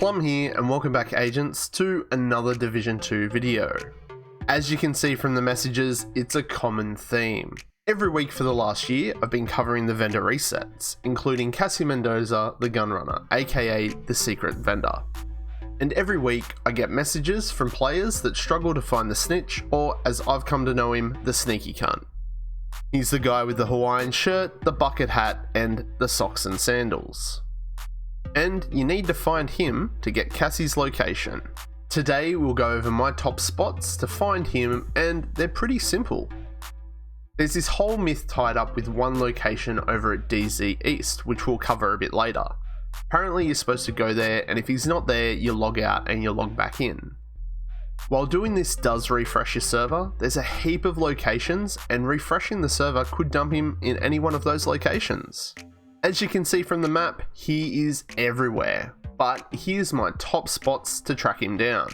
Plum here, and welcome back agents to another Division 2 video. As you can see from the messages, it's a common theme. Every week for the last year, I've been covering the vendor resets, including Cassie Mendoza, the Gunrunner, aka the secret vendor. And every week, I get messages from players that struggle to find the Snitch, or as I've come to know him, the Sneaky Cunt. He's the guy with the Hawaiian shirt, the bucket hat, and the socks and sandals. And you need to find him to get Cassie's location. Today we'll go over my top spots to find him, and they're pretty simple. There's this whole myth tied up with one location over at DZ East, which we'll cover a bit later. Apparently you're supposed to go there, and if he's not there, you log out and you log back in. While doing this does refresh your server, there's a heap of locations, and refreshing the server could dump him in any one of those locations. As you can see from the map, he is everywhere, but here's my top spots to track him down.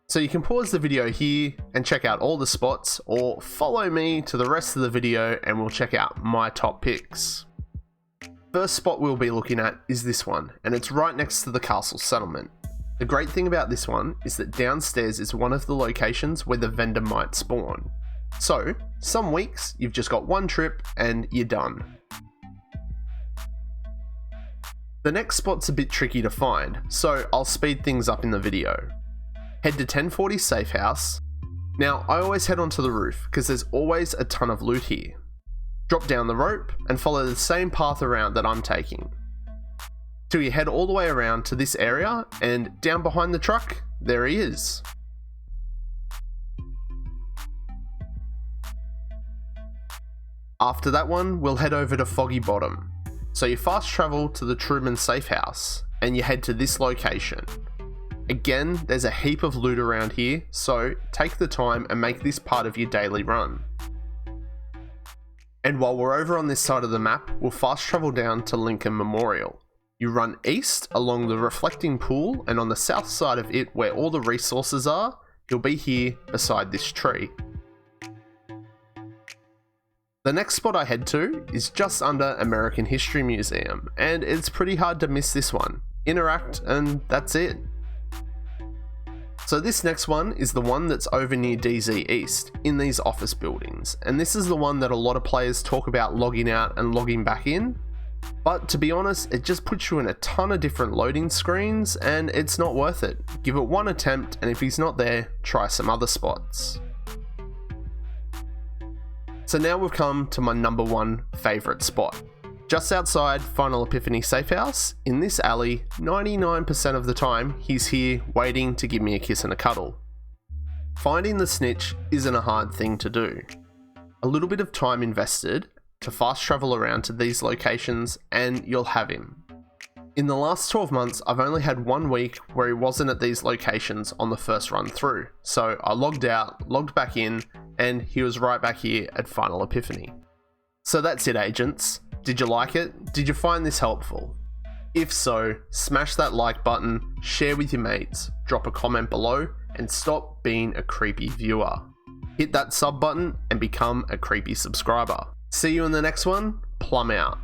So you can pause the video here and check out all the spots, or follow me to the rest of the video and we'll check out my top picks. First spot we'll be looking at is this one, and it's right next to the castle settlement. The great thing about this one is that downstairs is one of the locations where the vendor might spawn. So, some weeks you've just got one trip and you're done. The next spot's a bit tricky to find, so I'll speed things up in the video. Head to 1040 Safe House. Now, I always head onto the roof because there's always a ton of loot here. Drop down the rope and follow the same path around that I'm taking, till you head all the way around to this area, and down behind the truck, there he is. After that one, we'll head over to Foggy Bottom. So you fast travel to the Truman Safe House, and you head to this location. Again, there's a heap of loot around here, so take the time and make this part of your daily run. And while we're over on this side of the map, we'll fast travel down to Lincoln Memorial. You run east along the reflecting pool, and on the south side of it where all the resources are, you'll be here beside this tree. The next spot I head to is just under American History Museum, and it's pretty hard to miss this one. Interact and that's it. So this next one is the one that's over near DZ East, in these office buildings, and this is the one that a lot of players talk about logging out and logging back in. But to be honest, it just puts you in a ton of different loading screens and it's not worth it. Give it one attempt, and if he's not there, try some other spots. So now we've come to my number one favourite spot. Just outside Final Epiphany Safe House, in this alley, 99% of the time, he's here waiting to give me a kiss and a cuddle. Finding the Snitch isn't a hard thing to do. A little bit of time invested to fast travel around to these locations and you'll have him. In the last 12 months, I've only had 1 week where he wasn't at these locations on the first run through. So I logged out, logged back in, and he was right back here at Final Epiphany. So that's it, agents. Did you like it? Did you find this helpful? If so, smash that like button, share with your mates, drop a comment below, and stop being a creepy viewer. Hit that sub button and become a creepy subscriber. See you in the next one. Plum out.